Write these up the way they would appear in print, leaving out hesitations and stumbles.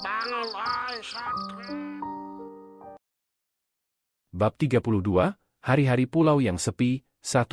Bangun, oi, satria. Bab 32, Hari-hari Pulau yang Sepi, 1.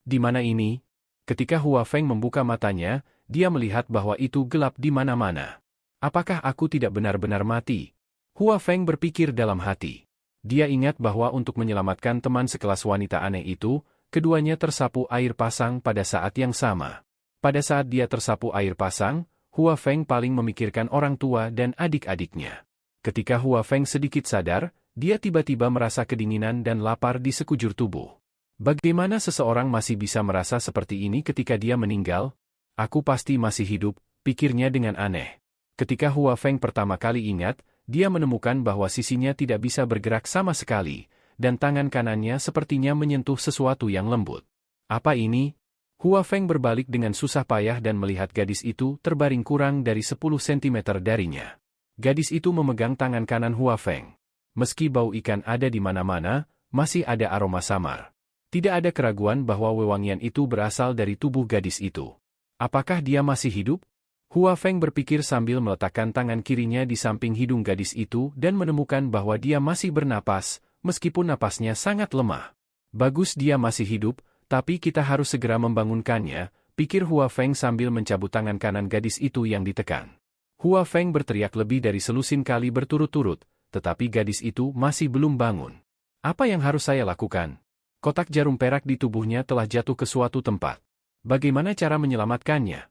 Di mana ini? Ketika Hua Feng membuka matanya, dia melihat bahwa itu gelap di mana-mana. Apakah aku tidak benar-benar mati? Hua Feng berpikir dalam hati. Dia ingat bahwa untuk menyelamatkan teman sekelas wanita aneh itu, keduanya tersapu air pasang pada saat yang sama. Pada saat dia tersapu air pasang, Hua Feng paling memikirkan orang tua dan adik-adiknya. Ketika Hua Feng sedikit sadar, dia tiba-tiba merasa kedinginan dan lapar di sekujur tubuh. Bagaimana seseorang masih bisa merasa seperti ini ketika dia meninggal? Aku pasti masih hidup, pikirnya dengan aneh. Ketika Hua Feng pertama kali ingat, dia menemukan bahwa sisinya tidak bisa bergerak sama sekali, dan tangan kanannya sepertinya menyentuh sesuatu yang lembut. Apa ini? Hua Feng berbalik dengan susah payah dan melihat gadis itu terbaring kurang dari 10 cm darinya. Gadis itu memegang tangan kanan Hua Feng. Meski bau ikan ada di mana-mana, masih ada aroma samar. Tidak ada keraguan bahwa wewangian itu berasal dari tubuh gadis itu. Apakah dia masih hidup? Hua Feng berpikir sambil meletakkan tangan kirinya di samping hidung gadis itu dan menemukan bahwa dia masih bernapas, meskipun napasnya sangat lemah. Bagus dia masih hidup, tapi kita harus segera membangunkannya, pikir Hua Feng sambil mencabut tangan kanan gadis itu yang ditekan. Hua Feng berteriak lebih dari selusin kali berturut-turut, tetapi gadis itu masih belum bangun. Apa yang harus saya lakukan? Kotak jarum perak di tubuhnya telah jatuh ke suatu tempat. Bagaimana cara menyelamatkannya?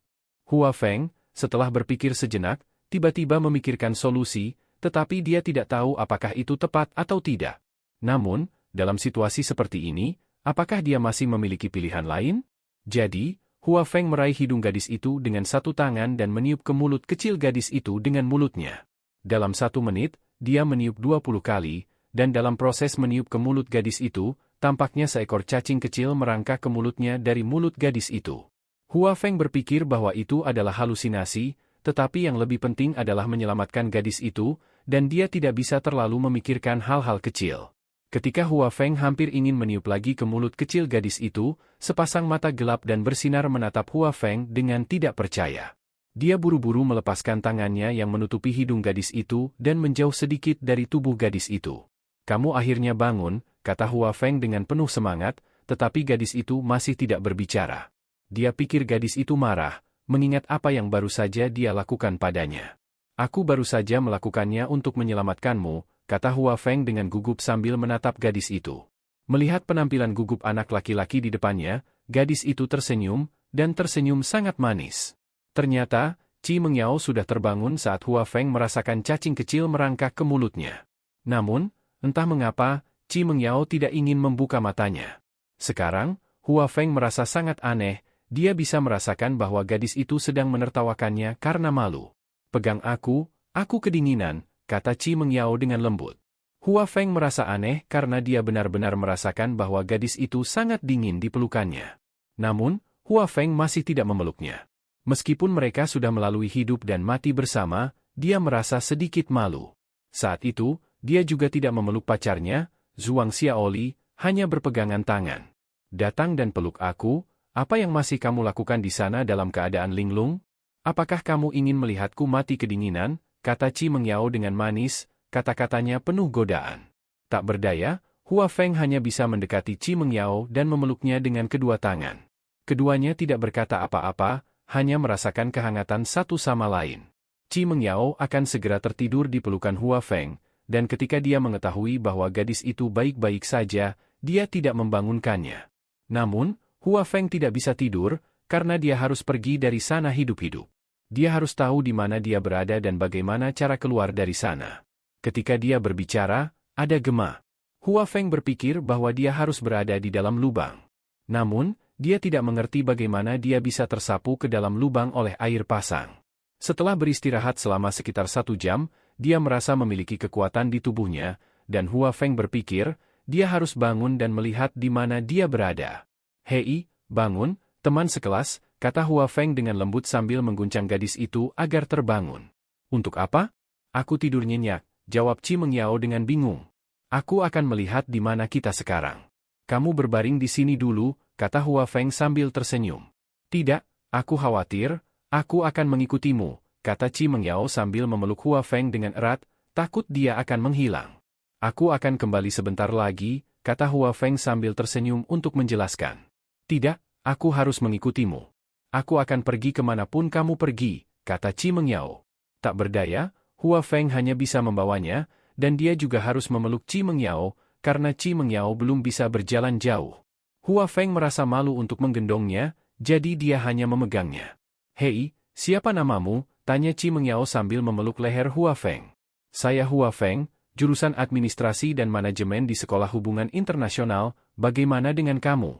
Hua Feng, setelah berpikir sejenak, tiba-tiba memikirkan solusi, tetapi dia tidak tahu apakah itu tepat atau tidak. Namun, dalam situasi seperti ini, apakah dia masih memiliki pilihan lain? Jadi, Hua Feng meraih hidung gadis itu dengan satu tangan dan meniup ke mulut kecil gadis itu dengan mulutnya. Dalam 1 menit, dia meniup 20 kali, dan dalam proses meniup ke mulut gadis itu, tampaknya seekor cacing kecil merangkak ke mulutnya dari mulut gadis itu. Hua Feng berpikir bahwa itu adalah halusinasi, tetapi yang lebih penting adalah menyelamatkan gadis itu, dan dia tidak bisa terlalu memikirkan hal-hal kecil. Ketika Hua Feng hampir ingin meniup lagi ke mulut kecil gadis itu, sepasang mata gelap dan bersinar menatap Hua Feng dengan tidak percaya. Dia buru-buru melepaskan tangannya yang menutupi hidung gadis itu dan menjauh sedikit dari tubuh gadis itu. Kamu akhirnya bangun, kata Hua Feng dengan penuh semangat, tetapi gadis itu masih tidak berbicara. Dia pikir gadis itu marah, mengingat apa yang baru saja dia lakukan padanya. Aku baru saja melakukannya untuk menyelamatkanmu, kata Hua Feng dengan gugup sambil menatap gadis itu. Melihat penampilan gugup anak laki-laki di depannya, gadis itu tersenyum, dan tersenyum sangat manis. Ternyata, Qi Mengyao sudah terbangun saat Hua Feng merasakan cacing kecil merangkak ke mulutnya. Namun, entah mengapa, Qi Mengyao tidak ingin membuka matanya. Sekarang, Hua Feng merasa sangat aneh, dia bisa merasakan bahwa gadis itu sedang menertawakannya karena malu. Pegang aku kedinginan, kata Qi Mengyao dengan lembut. Hua Feng merasa aneh karena dia benar-benar merasakan bahwa gadis itu sangat dingin di pelukannya. Namun, Hua Feng masih tidak memeluknya. Meskipun mereka sudah melalui hidup dan mati bersama, dia merasa sedikit malu. Saat itu, dia juga tidak memeluk pacarnya, Zhuang Xiaoli, hanya berpegangan tangan. Datang dan peluk aku, apa yang masih kamu lakukan di sana dalam keadaan linglung? Apakah kamu ingin melihatku mati kedinginan? Kata Qi Mengyao dengan manis, kata-katanya penuh godaan. Tak berdaya, Hua Feng hanya bisa mendekati Qi Mengyao dan memeluknya dengan kedua tangan. Keduanya tidak berkata apa-apa, hanya merasakan kehangatan satu sama lain. Qi Mengyao akan segera tertidur di pelukan Hua Feng, dan ketika dia mengetahui bahwa gadis itu baik-baik saja, dia tidak membangunkannya. Namun, Hua Feng tidak bisa tidur, karena dia harus pergi dari sana hidup-hidup. Dia harus tahu di mana dia berada dan bagaimana cara keluar dari sana. Ketika dia berbicara, ada gema. Hua Feng berpikir bahwa dia harus berada di dalam lubang. Namun, dia tidak mengerti bagaimana dia bisa tersapu ke dalam lubang oleh air pasang. Setelah beristirahat selama sekitar 1 jam, dia merasa memiliki kekuatan di tubuhnya, dan Hua Feng berpikir, dia harus bangun dan melihat di mana dia berada. Hei, bangun, teman sekelas, kata Hua Feng dengan lembut sambil mengguncang gadis itu agar terbangun. Untuk apa? Aku tidur nyenyak, jawab Qi Mengyao dengan bingung. Aku akan melihat di mana kita sekarang. Kamu berbaring di sini dulu, kata Hua Feng sambil tersenyum. Tidak, aku khawatir, aku akan mengikutimu, kata Qi Mengyao sambil memeluk Hua Feng dengan erat, takut dia akan menghilang. Aku akan kembali sebentar lagi, kata Hua Feng sambil tersenyum untuk menjelaskan. Tidak, aku harus mengikutimu. Aku akan pergi kemanapun kamu pergi, kata Qi Mengyao. Tak berdaya, Hua Feng hanya bisa membawanya, dan dia juga harus memeluk Qi Mengyao, karena Qi Mengyao belum bisa berjalan jauh. Hua Feng merasa malu untuk menggendongnya, jadi dia hanya memegangnya. Hei, siapa namamu? Tanya Qi Mengyao sambil memeluk leher Hua Feng. Saya Hua Feng, jurusan administrasi dan manajemen di Sekolah Hubungan Internasional, bagaimana dengan kamu?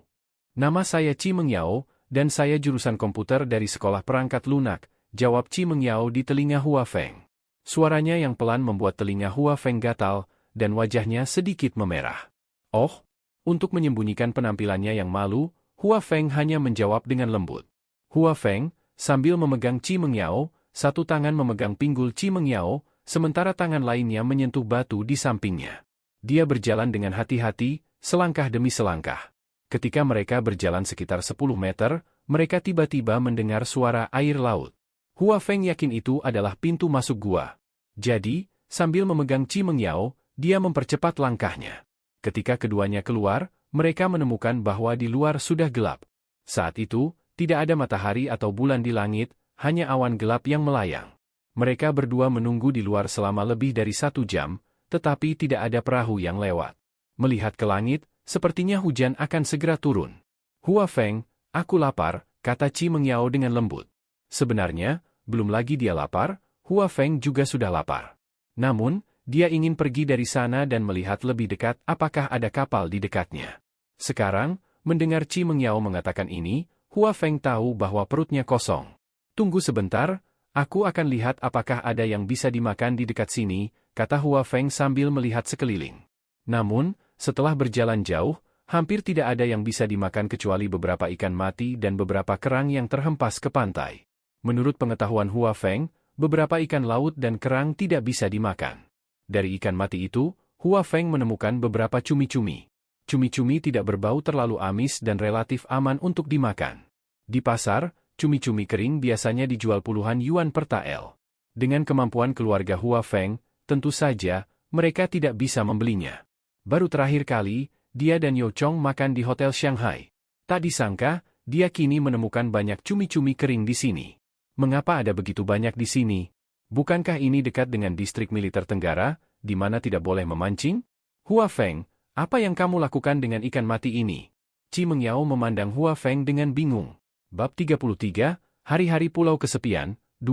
Nama saya Qi Mengyao, dan saya jurusan komputer dari Sekolah Perangkat Lunak, jawab Qi Mengyao di telinga Hua Feng. Suaranya yang pelan membuat telinga Hua Feng gatal, dan wajahnya sedikit memerah. Oh, untuk menyembunyikan penampilannya yang malu, Hua Feng hanya menjawab dengan lembut. Hua Feng, sambil memegang Qi Mengyao, satu tangan memegang pinggul Qi Mengyao, sementara tangan lainnya menyentuh batu di sampingnya. Dia berjalan dengan hati-hati, selangkah demi selangkah. Ketika mereka berjalan sekitar 10 meter, mereka tiba-tiba mendengar suara air laut. Hua Feng yakin itu adalah pintu masuk gua. Jadi, sambil memegang Qi Mengyao, dia mempercepat langkahnya. Ketika keduanya keluar, mereka menemukan bahwa di luar sudah gelap. Saat itu, tidak ada matahari atau bulan di langit, hanya awan gelap yang melayang. Mereka berdua menunggu di luar selama lebih dari 1 jam, tetapi tidak ada perahu yang lewat. Melihat ke langit, sepertinya hujan akan segera turun. Hua Feng, aku lapar, kata Qi Mengyao dengan lembut. Sebenarnya, belum lagi dia lapar, Hua Feng juga sudah lapar. Namun, dia ingin pergi dari sana dan melihat lebih dekat apakah ada kapal di dekatnya. Sekarang, mendengar Qi Mengyao mengatakan ini, Hua Feng tahu bahwa perutnya kosong. Tunggu sebentar, aku akan lihat apakah ada yang bisa dimakan di dekat sini, kata Hua Feng sambil melihat sekeliling. Namun, setelah berjalan jauh, hampir tidak ada yang bisa dimakan kecuali beberapa ikan mati dan beberapa kerang yang terhempas ke pantai. Menurut pengetahuan Hua Feng, beberapa ikan laut dan kerang tidak bisa dimakan. Dari ikan mati itu, Hua Feng menemukan beberapa cumi-cumi. Cumi-cumi tidak berbau terlalu amis dan relatif aman untuk dimakan. Di pasar, cumi-cumi kering biasanya dijual puluhan yuan per tael. Dengan kemampuan keluarga Hua Feng, tentu saja, mereka tidak bisa membelinya. Baru terakhir kali, dia dan Yo Chong makan di Hotel Shanghai. Tak disangka, dia kini menemukan banyak cumi-cumi kering di sini. Mengapa ada begitu banyak di sini? Bukankah ini dekat dengan distrik militer Tenggara, di mana tidak boleh memancing? Hua Feng, apa yang kamu lakukan dengan ikan mati ini? Qi Mengyao memandang Hua Feng dengan bingung. Bab 33, Hari-hari Pulau Kesepian, 2.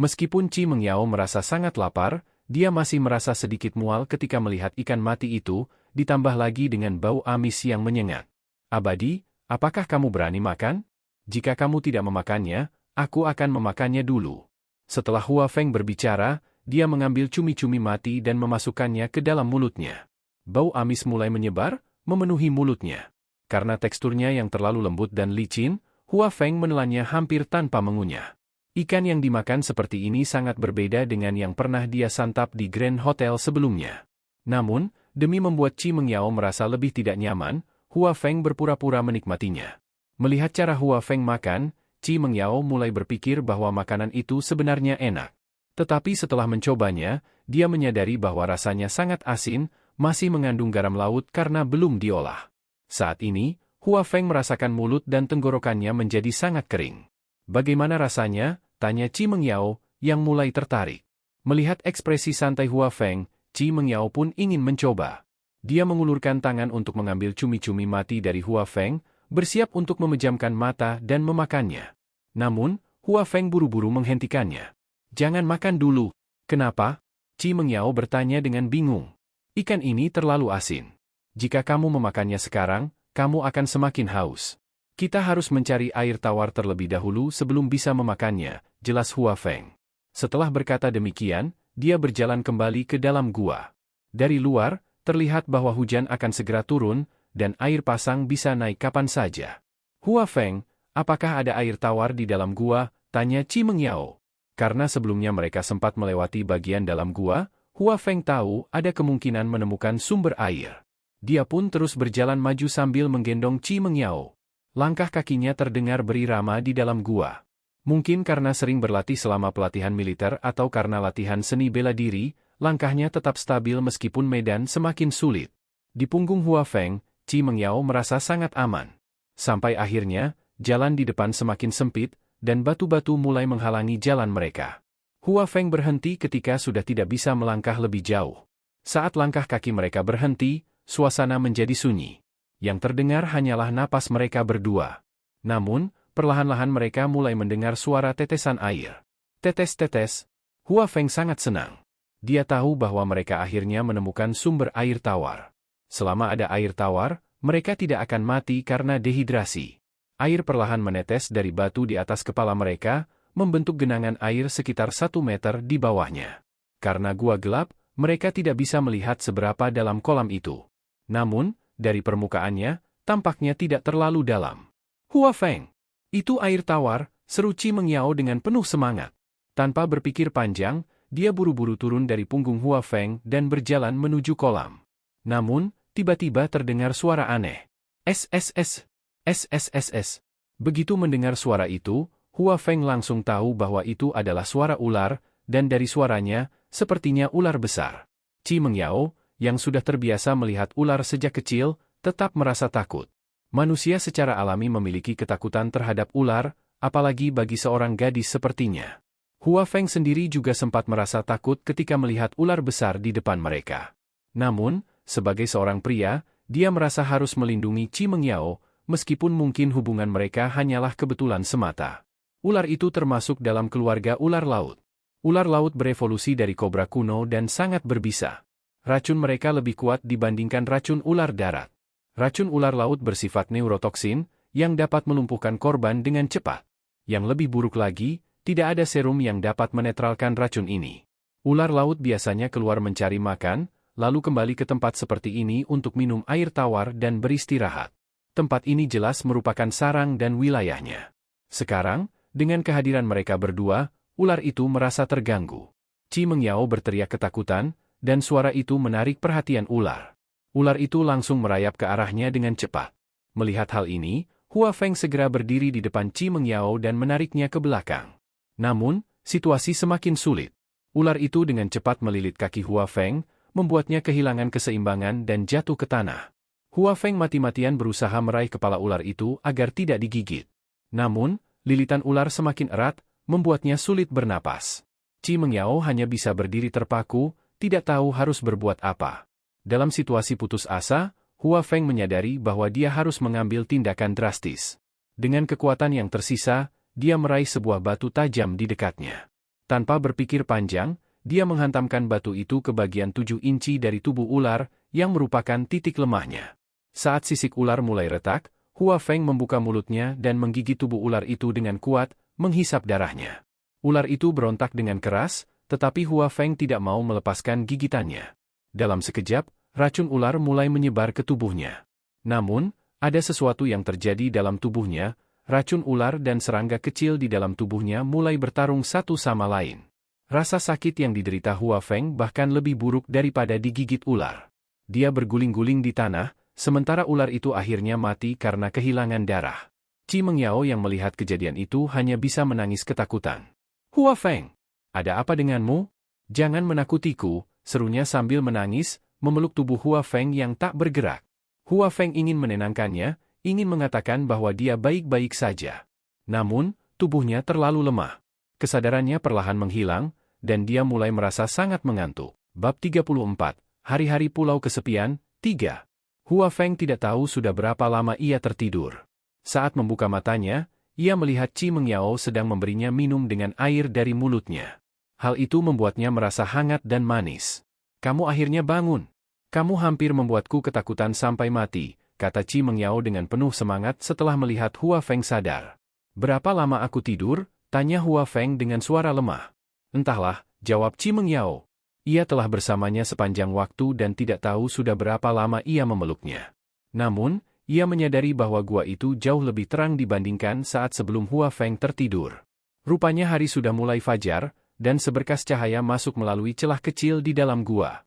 Meskipun Qi Mengyao merasa sangat lapar, dia masih merasa sedikit mual ketika melihat ikan mati itu, ditambah lagi dengan bau amis yang menyengat. Abadi, apakah kamu berani makan? Jika kamu tidak memakannya, aku akan memakannya dulu. Setelah Hua Feng berbicara, dia mengambil cumi-cumi mati dan memasukkannya ke dalam mulutnya. Bau amis mulai menyebar, memenuhi mulutnya. Karena teksturnya yang terlalu lembut dan licin, Hua Feng menelannya hampir tanpa mengunyah. Ikan yang dimakan seperti ini sangat berbeda dengan yang pernah dia santap di Grand Hotel sebelumnya. Namun, demi membuat Qi Mengyao merasa lebih tidak nyaman, Hua Feng berpura-pura menikmatinya. Melihat cara Hua Feng makan, Qi Mengyao mulai berpikir bahwa makanan itu sebenarnya enak. Tetapi setelah mencobanya, dia menyadari bahwa rasanya sangat asin, masih mengandung garam laut karena belum diolah. Saat ini, Hua Feng merasakan mulut dan tenggorokannya menjadi sangat kering. Bagaimana rasanya? Tanya Qi Mengyao, yang mulai tertarik. Melihat ekspresi santai Hua Feng, Qi Mengyao pun ingin mencoba. Dia mengulurkan tangan untuk mengambil cumi-cumi mati dari Hua Feng, bersiap untuk memejamkan mata dan memakannya. Namun, Hua Feng buru-buru menghentikannya. Jangan makan dulu. Kenapa? Qi Mengyao bertanya dengan bingung. Ikan ini terlalu asin. Jika kamu memakannya sekarang, kamu akan semakin haus. Kita harus mencari air tawar terlebih dahulu sebelum bisa memakannya, jelas Hua Feng. Setelah berkata demikian, dia berjalan kembali ke dalam gua. Dari luar, terlihat bahwa hujan akan segera turun, dan air pasang bisa naik kapan saja. Hua Feng, apakah ada air tawar di dalam gua? Tanya Qi Mengyao. Karena sebelumnya mereka sempat melewati bagian dalam gua, Hua Feng tahu ada kemungkinan menemukan sumber air. Dia pun terus berjalan maju sambil menggendong Chi Mengyao. Langkah kakinya terdengar berirama di dalam gua. Mungkin karena sering berlatih selama pelatihan militer atau karena latihan seni bela diri, langkahnya tetap stabil meskipun medan semakin sulit. Di punggung Hua Feng, Chi Mengyao merasa sangat aman. Sampai akhirnya, jalan di depan semakin sempit, dan batu-batu mulai menghalangi jalan mereka. Hua Feng berhenti ketika sudah tidak bisa melangkah lebih jauh. Saat langkah kaki mereka berhenti, suasana menjadi sunyi. Yang terdengar hanyalah napas mereka berdua. Namun, perlahan-lahan mereka mulai mendengar suara tetesan air. Tetes-tetes. Hua Feng sangat senang. Dia tahu bahwa mereka akhirnya menemukan sumber air tawar. Selama ada air tawar, mereka tidak akan mati karena dehidrasi. Air perlahan menetes dari batu di atas kepala mereka, membentuk genangan air sekitar 1 meter di bawahnya. Karena gua gelap, mereka tidak bisa melihat seberapa dalam kolam itu. Namun, dari permukaannya, tampaknya tidak terlalu dalam. Hua Feng! Itu air tawar, seru Chi Mengyao dengan penuh semangat. Tanpa berpikir panjang, dia buru-buru turun dari punggung Hua Feng dan berjalan menuju kolam. Namun, tiba-tiba terdengar suara aneh. SSS. SSSS. Begitu mendengar suara itu, Hua Feng langsung tahu bahwa itu adalah suara ular, dan dari suaranya, sepertinya ular besar. Chi Mengyao, yang sudah terbiasa melihat ular sejak kecil, tetap merasa takut. Manusia secara alami memiliki ketakutan terhadap ular, apalagi bagi seorang gadis sepertinya. Hua Feng sendiri juga sempat merasa takut ketika melihat ular besar di depan mereka. Namun, sebagai seorang pria, dia merasa harus melindungi Chi Mengyao, meskipun mungkin hubungan mereka hanyalah kebetulan semata. Ular itu termasuk dalam keluarga ular laut. Ular laut berevolusi dari kobra kuno dan sangat berbisa. Racun mereka lebih kuat dibandingkan racun ular darat. Racun ular laut bersifat neurotoksin, yang dapat melumpuhkan korban dengan cepat. Yang lebih buruk lagi, tidak ada serum yang dapat menetralkan racun ini. Ular laut biasanya keluar mencari makan, lalu kembali ke tempat seperti ini untuk minum air tawar dan beristirahat. Tempat ini jelas merupakan sarang dan wilayahnya. Sekarang, dengan kehadiran mereka berdua, ular itu merasa terganggu. Chi Mengyao berteriak ketakutan, dan suara itu menarik perhatian ular. Ular itu langsung merayap ke arahnya dengan cepat. Melihat hal ini, Hua Feng segera berdiri di depan Chi Mengyao dan menariknya ke belakang. Namun, situasi semakin sulit. Ular itu dengan cepat melilit kaki Hua Feng, membuatnya kehilangan keseimbangan dan jatuh ke tanah. Hua Feng mati-matian berusaha meraih kepala ular itu agar tidak digigit. Namun, lilitan ular semakin erat, membuatnya sulit bernapas. Chi Mengyao hanya bisa berdiri terpaku, tidak tahu harus berbuat apa. Dalam situasi putus asa, Hua Feng menyadari bahwa dia harus mengambil tindakan drastis. Dengan kekuatan yang tersisa, dia meraih sebuah batu tajam di dekatnya. Tanpa berpikir panjang, dia menghantamkan batu itu ke bagian 7 inci dari tubuh ular, yang merupakan titik lemahnya. Saat sisik ular mulai retak, Hua Feng membuka mulutnya dan menggigit tubuh ular itu dengan kuat, menghisap darahnya. Ular itu berontak dengan keras, tetapi Hua Feng tidak mau melepaskan gigitannya. Dalam sekejap, racun ular mulai menyebar ke tubuhnya. Namun, ada sesuatu yang terjadi dalam tubuhnya, racun ular dan serangga kecil di dalam tubuhnya mulai bertarung satu sama lain. Rasa sakit yang diderita Hua Feng bahkan lebih buruk daripada digigit ular. Dia berguling-guling di tanah, sementara ular itu akhirnya mati karena kehilangan darah. Chi Mengyao yang melihat kejadian itu hanya bisa menangis ketakutan. Hua Feng, ada apa denganmu? Jangan menakutiku, serunya sambil menangis, memeluk tubuh Hua Feng yang tak bergerak. Hua Feng ingin menenangkannya, ingin mengatakan bahwa dia baik-baik saja. Namun, tubuhnya terlalu lemah. Kesadarannya perlahan menghilang, dan dia mulai merasa sangat mengantuk. Bab 34, Hari-hari Pulau Kesepian, 3. Hua Feng tidak tahu sudah berapa lama ia tertidur. Saat membuka matanya, ia melihat Chi Mengyao sedang memberinya minum dengan air dari mulutnya. Hal itu membuatnya merasa hangat dan manis. Kamu akhirnya bangun. Kamu hampir membuatku ketakutan sampai mati, kata Chi Mengyao dengan penuh semangat setelah melihat Hua Feng sadar. Berapa lama aku tidur? Tanya Hua Feng dengan suara lemah. Entahlah, jawab Chi Mengyao. Ia telah bersamanya sepanjang waktu dan tidak tahu sudah berapa lama ia memeluknya. Namun, ia menyadari bahwa gua itu jauh lebih terang dibandingkan saat sebelum Hua Feng tertidur. Rupanya hari sudah mulai fajar, dan seberkas cahaya masuk melalui celah kecil di dalam gua.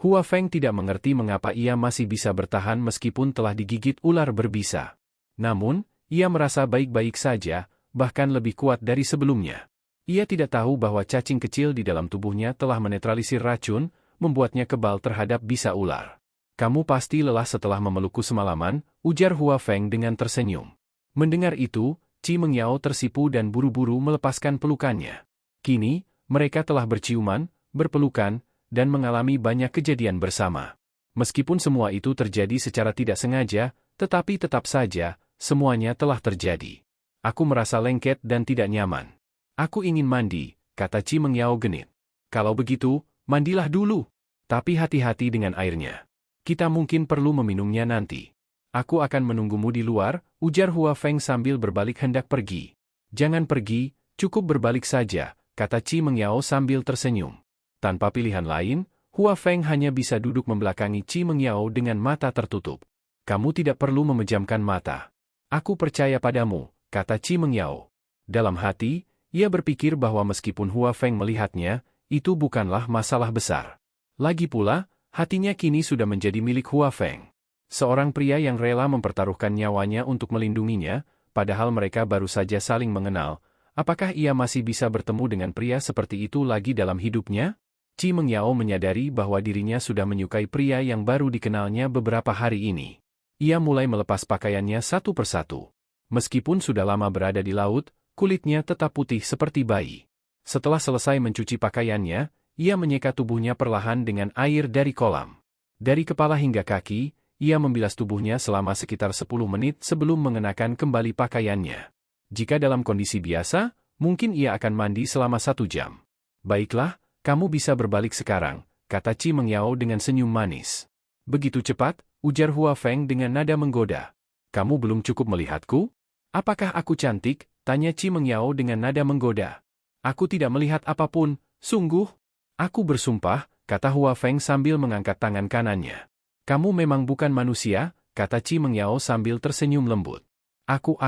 Hua Feng tidak mengerti mengapa ia masih bisa bertahan meskipun telah digigit ular berbisa. Namun, ia merasa baik-baik saja, bahkan lebih kuat dari sebelumnya. Ia tidak tahu bahwa cacing kecil di dalam tubuhnya telah menetralisir racun, membuatnya kebal terhadap bisa ular. Kamu pasti lelah setelah memelukku semalaman, ujar Hua Feng dengan tersenyum. Mendengar itu, Qi Mengyao tersipu dan buru-buru melepaskan pelukannya. Kini, mereka telah berciuman, berpelukan, dan mengalami banyak kejadian bersama. Meskipun semua itu terjadi secara tidak sengaja, tetapi tetap saja, semuanya telah terjadi. Aku merasa lengket dan tidak nyaman. Aku ingin mandi, kata Qi Mengyao genit. Kalau begitu, mandilah dulu. Tapi hati-hati dengan airnya. Kita mungkin perlu meminumnya nanti. Aku akan menunggumu di luar, ujar Hua Feng sambil berbalik hendak pergi. Jangan pergi, cukup berbalik saja, kata Qi Mengyao sambil tersenyum. Tanpa pilihan lain, Hua Feng hanya bisa duduk membelakangi Qi Mengyao dengan mata tertutup. Kamu tidak perlu memejamkan mata. Aku percaya padamu, kata Qi Mengyao. Dalam hati, ia berpikir bahwa meskipun Hua Feng melihatnya, itu bukanlah masalah besar. Lagi pula, hatinya kini sudah menjadi milik Hua Feng. Seorang pria yang rela mempertaruhkan nyawanya untuk melindunginya, padahal mereka baru saja saling mengenal. Apakah ia masih bisa bertemu dengan pria seperti itu lagi dalam hidupnya? Qi Mengyao menyadari bahwa dirinya sudah menyukai pria yang baru dikenalnya beberapa hari ini. Ia mulai melepas pakaiannya satu persatu. Meskipun sudah lama berada di laut, kulitnya tetap putih seperti bayi. Setelah selesai mencuci pakaiannya, ia menyeka tubuhnya perlahan dengan air dari kolam. Dari kepala hingga kaki, ia membilas tubuhnya selama sekitar 10 menit sebelum mengenakan kembali pakaiannya. Jika dalam kondisi biasa, mungkin ia akan mandi selama 1 jam. Baiklah, kamu bisa berbalik sekarang, kata Qi Mengyao dengan senyum manis. Begitu cepat, ujar Hua Feng dengan nada menggoda. Kamu belum cukup melihatku? Apakah aku cantik? Tanya Qi Mengyao dengan nada menggoda. Aku tidak melihat apapun, sungguh. Aku bersumpah, kata Hua Feng sambil mengangkat tangan kanannya. Kamu memang bukan manusia, kata Qi Mengyao sambil tersenyum lembut. Aku.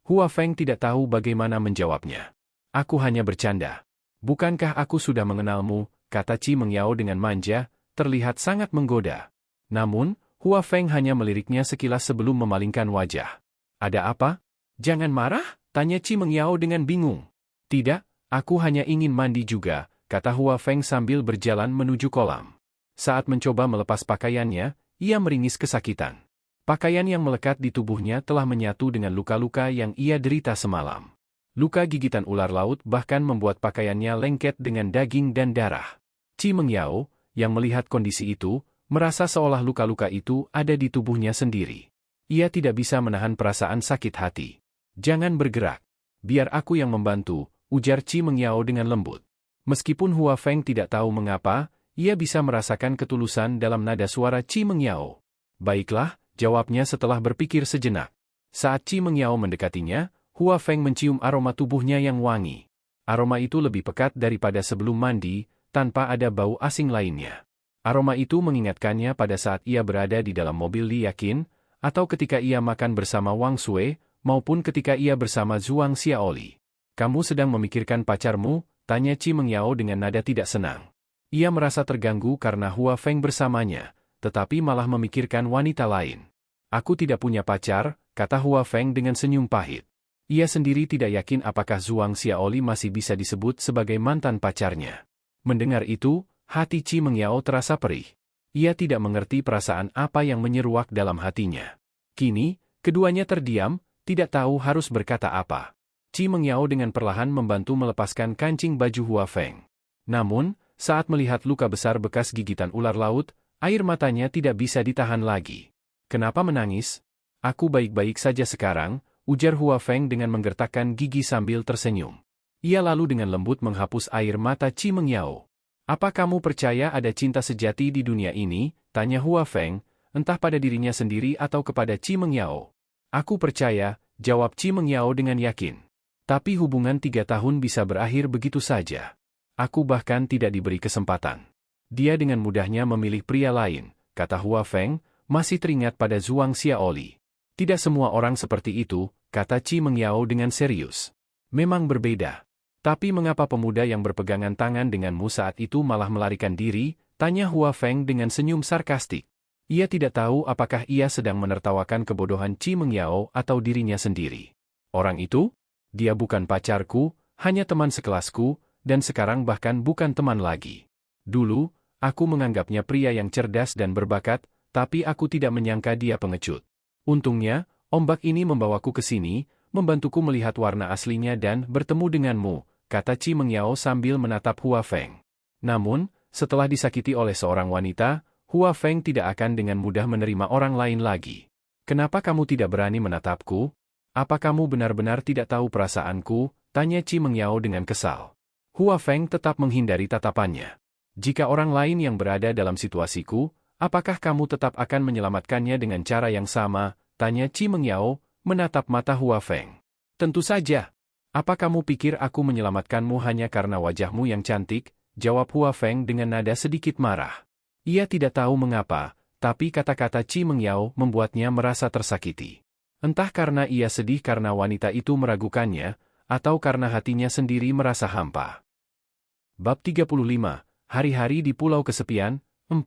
Hua Feng tidak tahu bagaimana menjawabnya. Aku hanya bercanda. Bukankah aku sudah mengenalmu, kata Qi Mengyao dengan manja, terlihat sangat menggoda. Namun, Hua Feng hanya meliriknya sekilas sebelum memalingkan wajah. Ada apa? Jangan marah, tanya Qi Mengyao dengan bingung. Tidak, aku hanya ingin mandi juga, kata Hua Feng sambil berjalan menuju kolam. Saat mencoba melepas pakaiannya, ia meringis kesakitan. Pakaian yang melekat di tubuhnya telah menyatu dengan luka-luka yang ia derita semalam. Luka gigitan ular laut bahkan membuat pakaiannya lengket dengan daging dan darah. Qi Mengyao, yang melihat kondisi itu, merasa seolah luka-luka itu ada di tubuhnya sendiri. Ia tidak bisa menahan perasaan sakit hati. Jangan bergerak. Biar aku yang membantu, ujar Qi Mengyao dengan lembut. Meskipun Hua Feng tidak tahu mengapa, ia bisa merasakan ketulusan dalam nada suara Qi Mengyao. Baiklah, jawabnya setelah berpikir sejenak. Saat Qi Mengyao mendekatinya, Hua Feng mencium aroma tubuhnya yang wangi. Aroma itu lebih pekat daripada sebelum mandi, tanpa ada bau asing lainnya. Aroma itu mengingatkannya pada saat ia berada di dalam mobil Li Yakin, atau ketika ia makan bersama Wang Sui, maupun ketika ia bersama Zhuang Xiaoli. Kamu sedang memikirkan pacarmu? Tanya Qi Mengyao dengan nada tidak senang. Ia merasa terganggu karena Hua Feng bersamanya, tetapi malah memikirkan wanita lain. Aku tidak punya pacar, kata Hua Feng dengan senyum pahit. Ia sendiri tidak yakin apakah Zhuang Xiaoli masih bisa disebut sebagai mantan pacarnya. Mendengar itu, hati Qi Mengyao terasa perih. Ia tidak mengerti perasaan apa yang menyeruak dalam hatinya. Kini, keduanya terdiam, tidak tahu harus berkata apa. Qi Mengyao dengan perlahan membantu melepaskan kancing baju Hua Feng. Namun, saat melihat luka besar bekas gigitan ular laut, air matanya tidak bisa ditahan lagi. Kenapa menangis? Aku baik-baik saja sekarang, ujar Hua Feng dengan menggertakkan gigi sambil tersenyum. Ia lalu dengan lembut menghapus air mata Qi Mengyao. Apa kamu percaya ada cinta sejati di dunia ini? Tanya Hua Feng, entah pada dirinya sendiri atau kepada Qi Mengyao. Aku percaya, jawab Qi Mengyao dengan yakin. Tapi hubungan 3 tahun bisa berakhir begitu saja. Aku bahkan tidak diberi kesempatan. Dia dengan mudahnya memilih pria lain, kata Hua Feng, masih teringat pada Zhuang Xiaoli. Tidak semua orang seperti itu, kata Qi Mengyao dengan serius. Memang berbeda. Tapi mengapa pemuda yang berpegangan tangan denganmu saat itu malah melarikan diri? Tanya Hua Feng dengan senyum sarkastik. Ia tidak tahu apakah ia sedang menertawakan kebodohan Qi Mengyao atau dirinya sendiri. Orang itu? Dia bukan pacarku, hanya teman sekelasku, dan sekarang bahkan bukan teman lagi. Dulu, aku menganggapnya pria yang cerdas dan berbakat, tapi aku tidak menyangka dia pengecut. Untungnya, ombak ini membawaku ke sini, membantuku melihat warna aslinya dan bertemu denganmu, kata Qi Mengyao sambil menatap Hua Feng. Namun, setelah disakiti oleh seorang wanita, Hua Feng tidak akan dengan mudah menerima orang lain lagi. Kenapa kamu tidak berani menatapku? Apa kamu benar-benar tidak tahu perasaanku? Tanya Qi Mengyao dengan kesal. Hua Feng tetap menghindari tatapannya. Jika orang lain yang berada dalam situasiku, apakah kamu tetap akan menyelamatkannya dengan cara yang sama? Tanya Qi Mengyao, menatap mata Hua Feng. Tentu saja. Apa kamu pikir aku menyelamatkanmu hanya karena wajahmu yang cantik? Jawab Hua Feng dengan nada sedikit marah. Ia tidak tahu mengapa, tapi kata-kata Qi Mengyao membuatnya merasa tersakiti. Entah karena ia sedih karena wanita itu meragukannya, atau karena hatinya sendiri merasa hampa. Bab 35, Hari-hari di Pulau Kesepian, 4.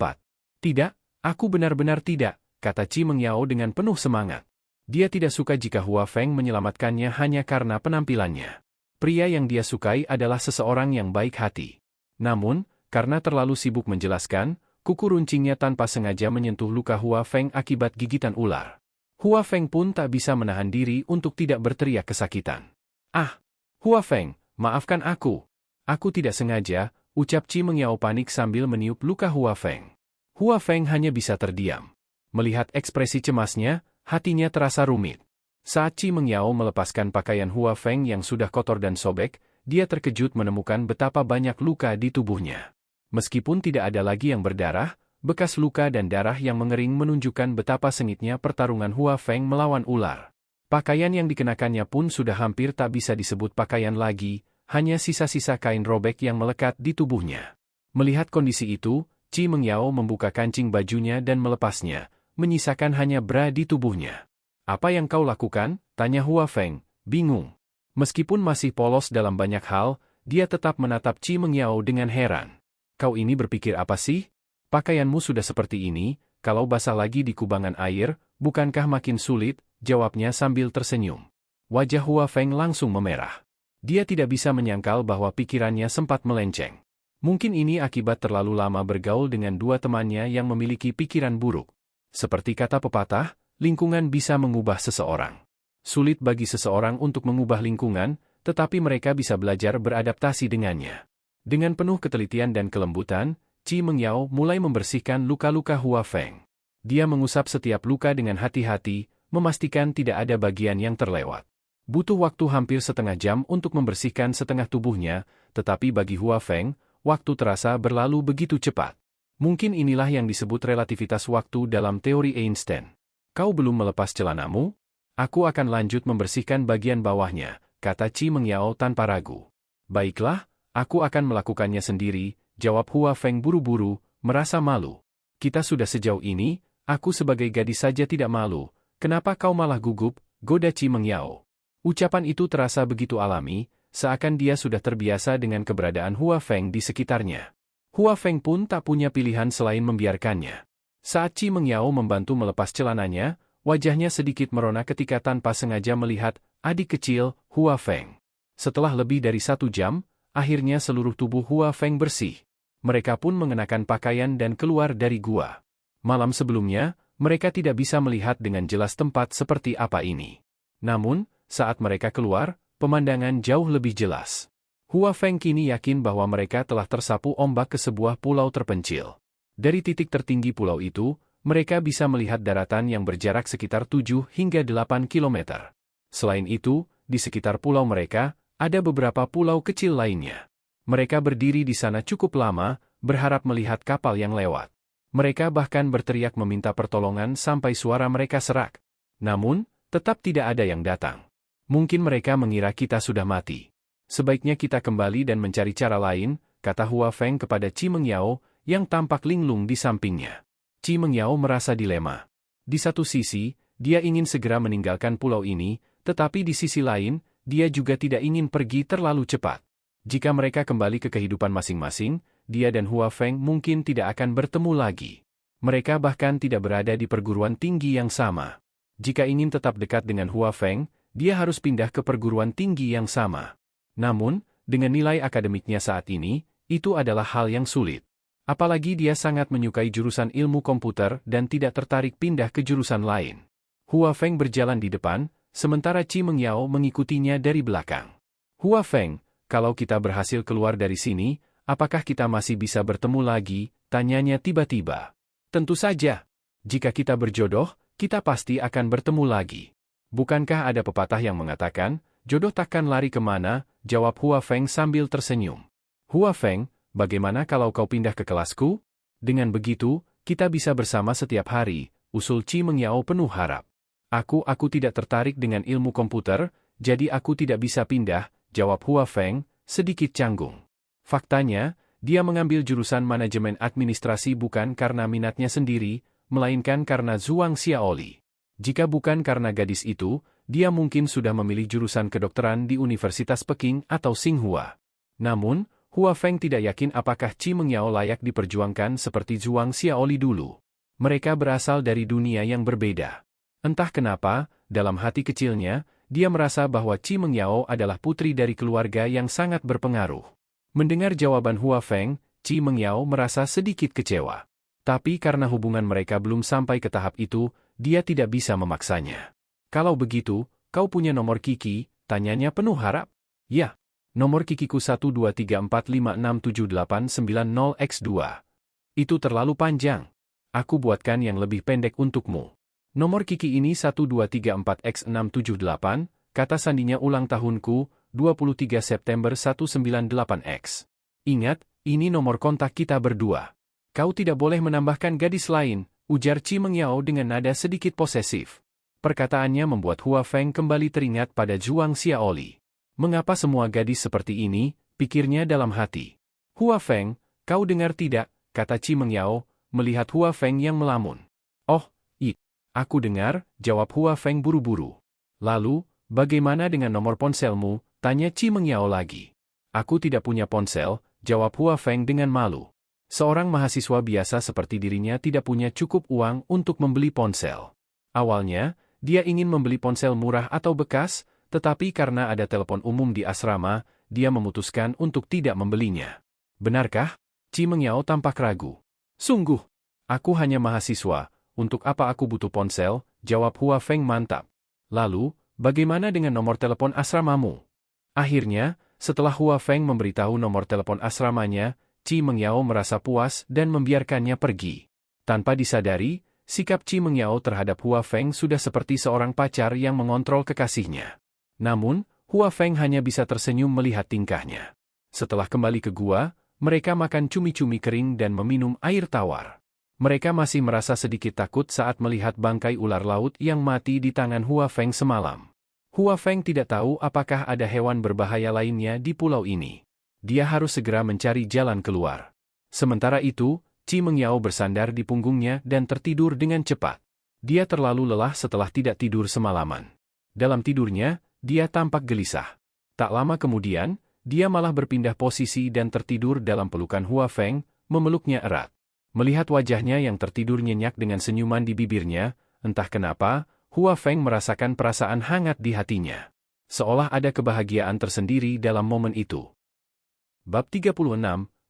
Tidak, aku benar-benar tidak, kata Qi Mengyao dengan penuh semangat. Dia tidak suka jika Hua Feng menyelamatkannya hanya karena penampilannya. Pria yang dia sukai adalah seseorang yang baik hati. Namun, karena terlalu sibuk menjelaskan, kuku runcingnya tanpa sengaja menyentuh luka Hua Feng akibat gigitan ular. Hua Feng pun tak bisa menahan diri untuk tidak berteriak kesakitan. Ah! Hua Feng, maafkan aku. Aku tidak sengaja, ucap Qi Mengyao panik sambil meniup luka Hua Feng. Hua Feng hanya bisa terdiam. Melihat ekspresi cemasnya, hatinya terasa rumit. Saat Qi Mengyao melepaskan pakaian Hua Feng yang sudah kotor dan sobek, dia terkejut menemukan betapa banyak luka di tubuhnya. Meskipun tidak ada lagi yang berdarah, bekas luka dan darah yang mengering menunjukkan betapa sengitnya pertarungan Hua Feng melawan ular. Pakaian yang dikenakannya pun sudah hampir tak bisa disebut pakaian lagi, hanya sisa-sisa kain robek yang melekat di tubuhnya. Melihat kondisi itu, Qi Mengyao membuka kancing bajunya dan melepasnya, menyisakan hanya bra di tubuhnya. Apa yang kau lakukan? Tanya Hua Feng, bingung. Meskipun masih polos dalam banyak hal, dia tetap menatap Qi Mengyao dengan heran. Kau ini berpikir apa sih? Pakaianmu sudah seperti ini, kalau basah lagi di kubangan air, bukankah makin sulit? Jawabnya sambil tersenyum. Wajah Hua Feng langsung memerah. Dia tidak bisa menyangkal bahwa pikirannya sempat melenceng. Mungkin ini akibat terlalu lama bergaul dengan dua temannya yang memiliki pikiran buruk. Seperti kata pepatah, lingkungan bisa mengubah seseorang. Sulit bagi seseorang untuk mengubah lingkungan, tetapi mereka bisa belajar beradaptasi dengannya. Dengan penuh ketelitian dan kelembutan, Qi Mengyao mulai membersihkan luka-luka Hua Feng. Dia mengusap setiap luka dengan hati-hati, memastikan tidak ada bagian yang terlewat. Butuh waktu hampir setengah jam untuk membersihkan setengah tubuhnya, tetapi bagi Hua Feng, waktu terasa berlalu begitu cepat. Mungkin inilah yang disebut relativitas waktu dalam teori Einstein. Kau belum melepas celanamu? Aku akan lanjut membersihkan bagian bawahnya, kata Qi Mengyao tanpa ragu. Baiklah, aku akan melakukannya sendiri, jawab Hua Feng buru-buru, merasa malu. Kita sudah sejauh ini, aku sebagai gadis saja tidak malu, kenapa kau malah gugup, goda Qi Mengyao. Ucapan itu terasa begitu alami, seakan dia sudah terbiasa dengan keberadaan Hua Feng di sekitarnya. Hua Feng pun tak punya pilihan selain membiarkannya. Saat Qi Mengyao membantu melepas celananya, wajahnya sedikit merona ketika tanpa sengaja melihat adik kecil, Hua Feng. Setelah lebih dari 1 jam, akhirnya seluruh tubuh Hua Feng bersih. Mereka pun mengenakan pakaian dan keluar dari gua. Malam sebelumnya, mereka tidak bisa melihat dengan jelas tempat seperti apa ini. Namun, saat mereka keluar, pemandangan jauh lebih jelas. Hua Feng kini yakin bahwa mereka telah tersapu ombak ke sebuah pulau terpencil. Dari titik tertinggi pulau itu, mereka bisa melihat daratan yang berjarak sekitar 7 hingga 8 kilometer. Selain itu, di sekitar pulau mereka, ada beberapa pulau kecil lainnya. Mereka berdiri di sana cukup lama, berharap melihat kapal yang lewat. Mereka bahkan berteriak meminta pertolongan sampai suara mereka serak. Namun, tetap tidak ada yang datang. Mungkin mereka mengira kita sudah mati. Sebaiknya kita kembali dan mencari cara lain, kata Hua Feng kepada Qi Mengyao, yang tampak linglung di sampingnya. Qi Mengyao merasa dilema. Di satu sisi, dia ingin segera meninggalkan pulau ini, tetapi di sisi lain, dia juga tidak ingin pergi terlalu cepat. Jika mereka kembali ke kehidupan masing-masing, dia dan Hua Feng mungkin tidak akan bertemu lagi. Mereka bahkan tidak berada di perguruan tinggi yang sama. Jika ingin tetap dekat dengan Hua Feng, dia harus pindah ke perguruan tinggi yang sama. Namun, dengan nilai akademiknya saat ini, itu adalah hal yang sulit. Apalagi dia sangat menyukai jurusan ilmu komputer dan tidak tertarik pindah ke jurusan lain. Hua Feng berjalan di depan, sementara Qi Mengyao mengikutinya dari belakang. Hua Feng, kalau kita berhasil keluar dari sini, apakah kita masih bisa bertemu lagi? Tanyanya tiba-tiba. Tentu saja. Jika kita berjodoh, kita pasti akan bertemu lagi. Bukankah ada pepatah yang mengatakan, jodoh takkan lari kemana? Jawab Hua Feng sambil tersenyum. Hua Feng, bagaimana kalau kau pindah ke kelasku? Dengan begitu, kita bisa bersama setiap hari, usul Qi Mengyao penuh harap. Aku tidak tertarik dengan ilmu komputer, jadi aku tidak bisa pindah, jawab Hua Feng, sedikit canggung. Faktanya, dia mengambil jurusan manajemen administrasi bukan karena minatnya sendiri, melainkan karena Zhuang Xiaoli. Jika bukan karena gadis itu, dia mungkin sudah memilih jurusan kedokteran di Universitas Peking atau Tsinghua. Namun, Hua Feng tidak yakin apakah Qi Mengyao layak diperjuangkan seperti Zhuang Xiaoli dulu. Mereka berasal dari dunia yang berbeda. Entah kenapa, dalam hati kecilnya, dia merasa bahwa Qi Mengyao adalah putri dari keluarga yang sangat berpengaruh. Mendengar jawaban Hua Feng, Qi Mengyao merasa sedikit kecewa. Tapi karena hubungan mereka belum sampai ke tahap itu, dia tidak bisa memaksanya. Kalau begitu, kau punya nomor Kiki? Tanyanya penuh harap. Ya, nomor Kikiku 12345678990x2. Itu terlalu panjang. Aku buatkan yang lebih pendek untukmu. Nomor Kiki ini 1234x678, kata sandinya ulang tahunku, 23 September 198X. Ingat, ini nomor kontak kita berdua. Kau tidak boleh menambahkan gadis lain, ujar Qi Mengyao dengan nada sedikit posesif. Perkataannya membuat Hua Feng kembali teringat pada Zhuang Xiaoli. Mengapa semua gadis seperti ini, pikirnya dalam hati. Hua Feng, kau dengar tidak, kata Qi Mengyao, melihat Hua Feng yang melamun. Oh, aku dengar, jawab Hua Feng buru-buru. Lalu, bagaimana dengan nomor ponselmu? Tanya Qi Mengyao lagi. Aku tidak punya ponsel, jawab Hua Feng dengan malu. Seorang mahasiswa biasa seperti dirinya tidak punya cukup uang untuk membeli ponsel. Awalnya, dia ingin membeli ponsel murah atau bekas, tetapi karena ada telepon umum di asrama, dia memutuskan untuk tidak membelinya. Benarkah? Qi Mengyao tampak ragu. Sungguh, aku hanya mahasiswa, untuk apa aku butuh ponsel? Jawab Hua Feng mantap. Lalu, bagaimana dengan nomor telepon asramamu? Akhirnya, setelah Hua Feng memberitahu nomor telepon asramanya, Qi Mengyao merasa puas dan membiarkannya pergi. Tanpa disadari, sikap Qi Mengyao terhadap Hua Feng sudah seperti seorang pacar yang mengontrol kekasihnya. Namun, Hua Feng hanya bisa tersenyum melihat tingkahnya. Setelah kembali ke gua, mereka makan cumi-cumi kering dan meminum air tawar. Mereka masih merasa sedikit takut saat melihat bangkai ular laut yang mati di tangan Hua Feng semalam. Hua Feng tidak tahu apakah ada hewan berbahaya lainnya di pulau ini. Dia harus segera mencari jalan keluar. Sementara itu, Qi Mengyao bersandar di punggungnya dan tertidur dengan cepat. Dia terlalu lelah setelah tidak tidur semalaman. Dalam tidurnya, dia tampak gelisah. Tak lama kemudian, dia malah berpindah posisi dan tertidur dalam pelukan Hua Feng, memeluknya erat. Melihat wajahnya yang tertidur nyenyak dengan senyuman di bibirnya, entah kenapa, Hua Feng merasakan perasaan hangat di hatinya. Seolah ada kebahagiaan tersendiri dalam momen itu. Bab 36,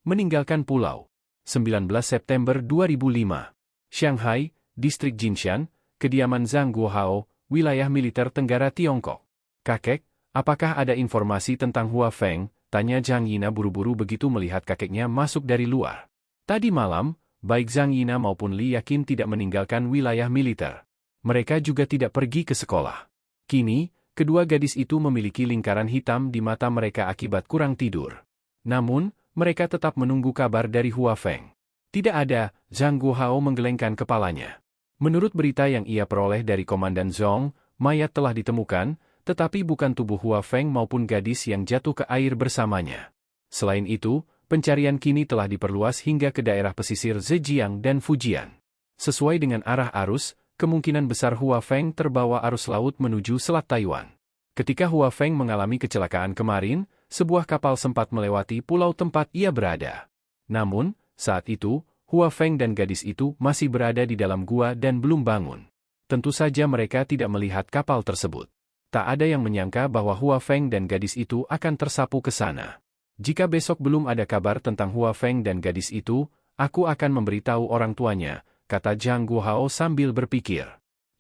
Meninggalkan Pulau. 19 September 2005. Shanghai, Distrik Jinshan, kediaman Zhang Guohao, wilayah militer Tenggara Tiongkok. Kakek, apakah ada informasi tentang Hua Feng? Tanya Zhang Yina buru-buru begitu melihat kakeknya masuk dari luar. Tadi malam, baik Zhang Yina maupun Li Yakin tidak meninggalkan wilayah militer. Mereka juga tidak pergi ke sekolah. Kini, kedua gadis itu memiliki lingkaran hitam di mata mereka akibat kurang tidur. Namun, mereka tetap menunggu kabar dari Hua Feng. Tidak ada, Zhang Guohao menggelengkan kepalanya. Menurut berita yang ia peroleh dari Komandan Zhong, mayat telah ditemukan, tetapi bukan tubuh Hua Feng maupun gadis yang jatuh ke air bersamanya. Selain itu, pencarian kini telah diperluas hingga ke daerah pesisir Zhejiang dan Fujian. Sesuai dengan arah arus, kemungkinan besar Hua Feng terbawa arus laut menuju Selat Taiwan. Ketika Hua Feng mengalami kecelakaan kemarin, sebuah kapal sempat melewati pulau tempat ia berada. Namun, saat itu, Hua Feng dan gadis itu masih berada di dalam gua dan belum bangun. Tentu saja mereka tidak melihat kapal tersebut. Tak ada yang menyangka bahwa Hua Feng dan gadis itu akan tersapu ke sana. Jika besok belum ada kabar tentang Hua Feng dan gadis itu, aku akan memberitahu orang tuanya, kata Zhang Guohao sambil berpikir.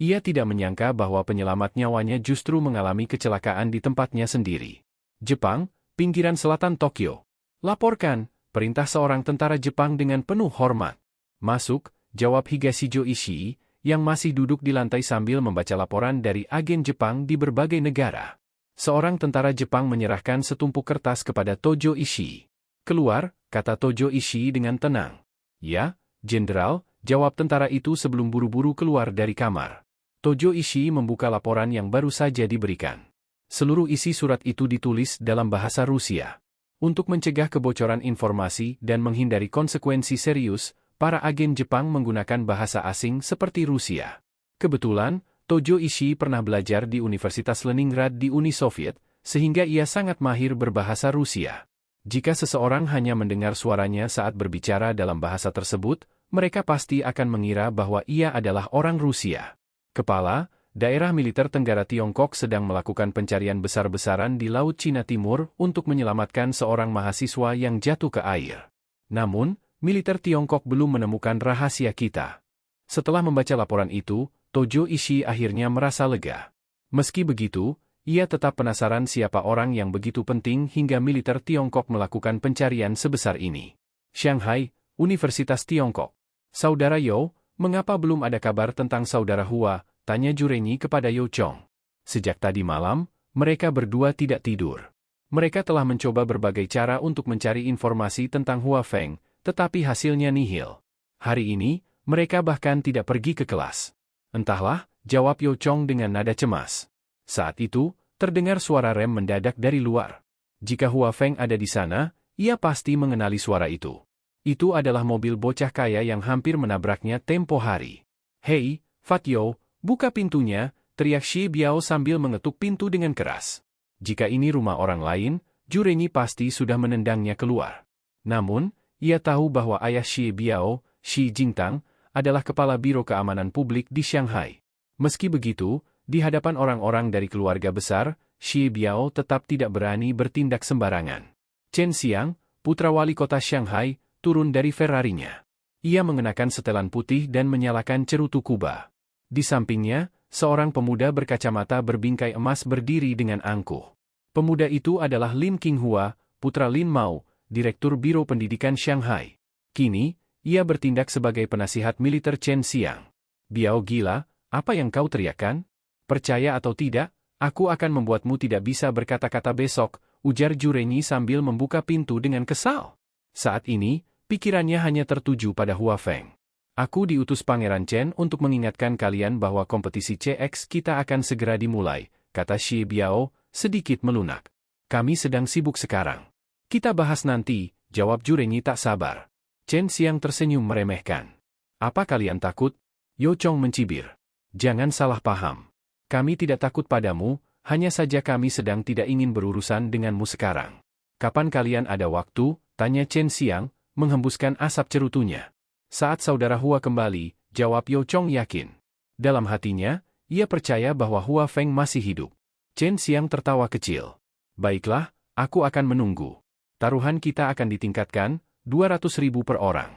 Ia tidak menyangka bahwa penyelamat nyawanya justru mengalami kecelakaan di tempatnya sendiri. Jepang, pinggiran selatan Tokyo. Laporkan, perintah seorang tentara Jepang dengan penuh hormat. Masuk, jawab Higashijo Ishii, yang masih duduk di lantai sambil membaca laporan dari agen Jepang di berbagai negara. Seorang tentara Jepang menyerahkan setumpuk kertas kepada Tojo Ishii. Keluar, kata Tojo Ishii dengan tenang. Ya, Jenderal, jawab tentara itu sebelum buru-buru keluar dari kamar. Tojo Ishii membuka laporan yang baru saja diberikan. Seluruh isi surat itu ditulis dalam bahasa Rusia. Untuk mencegah kebocoran informasi dan menghindari konsekuensi serius, para agen Jepang menggunakan bahasa asing seperti Rusia. Kebetulan, Tojo Ishii pernah belajar di Universitas Leningrad di Uni Soviet, sehingga ia sangat mahir berbahasa Rusia. Jika seseorang hanya mendengar suaranya saat berbicara dalam bahasa tersebut, mereka pasti akan mengira bahwa ia adalah orang Rusia. Kepala, Daerah Militer Tenggara Tiongkok sedang melakukan pencarian besar-besaran di Laut Cina Timur untuk menyelamatkan seorang mahasiswa yang jatuh ke air. Namun, militer Tiongkok belum menemukan rahasia kita. Setelah membaca laporan itu, Tojo Ishii akhirnya merasa lega. Meski begitu, ia tetap penasaran siapa orang yang begitu penting hingga militer Tiongkok melakukan pencarian sebesar ini. Shanghai, Universitas Tiongkok. Saudara Yo, mengapa belum ada kabar tentang saudara Hua? Tanya Jurenyi kepada Yo Chong. Sejak tadi malam, mereka berdua tidak tidur. Mereka telah mencoba berbagai cara untuk mencari informasi tentang Hua Feng, tetapi hasilnya nihil. Hari ini, mereka bahkan tidak pergi ke kelas. Entahlah, jawab Yo Chong dengan nada cemas. Saat itu, terdengar suara rem mendadak dari luar. Jika Hua Feng ada di sana, ia pasti mengenali suara itu. Itu adalah mobil bocah kaya yang hampir menabraknya tempo hari. Hei, Fat Yo, buka pintunya, teriak Shi Biao sambil mengetuk pintu dengan keras. Jika ini rumah orang lain, Jurenyi pasti sudah menendangnya keluar. Namun, ia tahu bahwa ayah Shi Biao, Shi Jingtang, adalah kepala Biro Keamanan Publik di Shanghai. Meski begitu, di hadapan orang-orang dari keluarga besar, Shi Biao tetap tidak berani bertindak sembarangan. Chen Xiang, putra wali kota Shanghai, turun dari Ferrarinya. Ia mengenakan setelan putih dan menyalakan cerutu Kuba. Di sampingnya, seorang pemuda berkacamata berbingkai emas berdiri dengan angkuh. Pemuda itu adalah Lin Qinghua, putra Lin Mao, Direktur Biro Pendidikan Shanghai. Kini, ia bertindak sebagai penasihat militer Chen Xiang. Biao gila, apa yang kau teriakkan? Percaya atau tidak, aku akan membuatmu tidak bisa berkata-kata besok, ujar Jurenyi sambil membuka pintu dengan kesal. Saat ini, pikirannya hanya tertuju pada Hua Feng. Aku diutus Pangeran Chen untuk mengingatkan kalian bahwa kompetisi CX kita akan segera dimulai, kata Shi Biao, sedikit melunak. Kami sedang sibuk sekarang. Kita bahas nanti, jawab Jurenyi tak sabar. Chen Xiang tersenyum meremehkan. Apa kalian takut? Yo Chong mencibir. Jangan salah paham. Kami tidak takut padamu, hanya saja kami sedang tidak ingin berurusan denganmu sekarang. Kapan kalian ada waktu? Tanya Chen Xiang, menghembuskan asap cerutunya. Saat saudara Hua kembali, jawab Yo Chong yakin. Dalam hatinya, ia percaya bahwa Hua Feng masih hidup. Chen Xiang tertawa kecil. Baiklah, aku akan menunggu. Taruhan kita akan ditingkatkan, 200.000 per orang.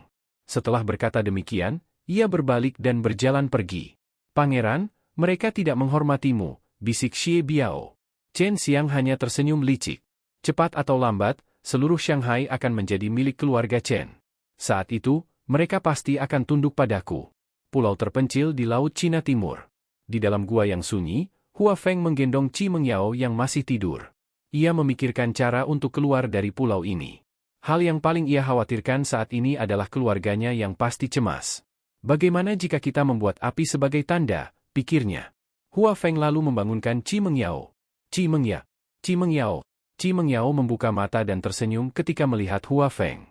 Setelah berkata demikian, ia berbalik dan berjalan pergi. Pangeran, mereka tidak menghormatimu, bisik Shi Biao. Chen Xiang hanya tersenyum licik. Cepat atau lambat, seluruh Shanghai akan menjadi milik keluarga Chen. Saat itu, mereka pasti akan tunduk padaku. Pulau terpencil di Laut Cina Timur. Di dalam gua yang sunyi, Hua Feng menggendong Chi Mengyao yang masih tidur. Ia memikirkan cara untuk keluar dari pulau ini. Hal yang paling ia khawatirkan saat ini adalah keluarganya yang pasti cemas. Bagaimana jika kita membuat api sebagai tanda, pikirnya. Hua Feng lalu membangunkan Chi Mengyao. Chi Mengyao. Chi Mengyao membuka mata dan tersenyum ketika melihat Hua Feng.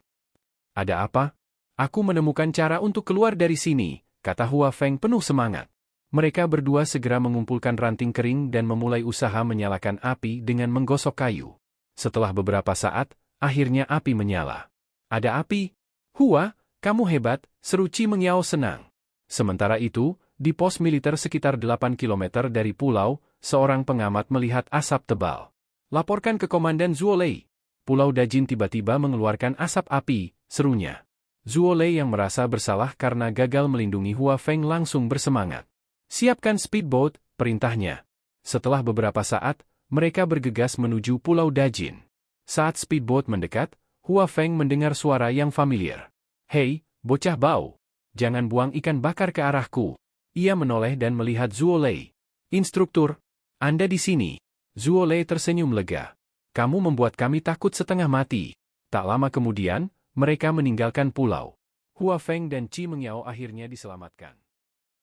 Ada apa? Aku menemukan cara untuk keluar dari sini, kata Hua Feng penuh semangat. Mereka berdua segera mengumpulkan ranting kering dan memulai usaha menyalakan api dengan menggosok kayu. Setelah beberapa saat, akhirnya api menyala. Ada api? Hua, kamu hebat, seru Qi Mengyao senang. Sementara itu, di pos militer sekitar 8 km dari pulau, seorang pengamat melihat asap tebal. Laporkan ke Komandan Zuolei. Pulau Dajin tiba-tiba mengeluarkan asap api, serunya. Zuolei yang merasa bersalah karena gagal melindungi Hua Feng langsung bersemangat. Siapkan speedboat, perintahnya. Setelah beberapa saat, mereka bergegas menuju Pulau Dajin. Saat speedboat mendekat, Hua Feng mendengar suara yang familiar. Hei, bocah bau. Jangan buang ikan bakar ke arahku. Ia menoleh dan melihat Zuolei. Instruktur, Anda di sini. Zuolei tersenyum lega. Kamu membuat kami takut setengah mati. Tak lama kemudian, mereka meninggalkan pulau. Hua Feng dan Qi Mengyao akhirnya diselamatkan.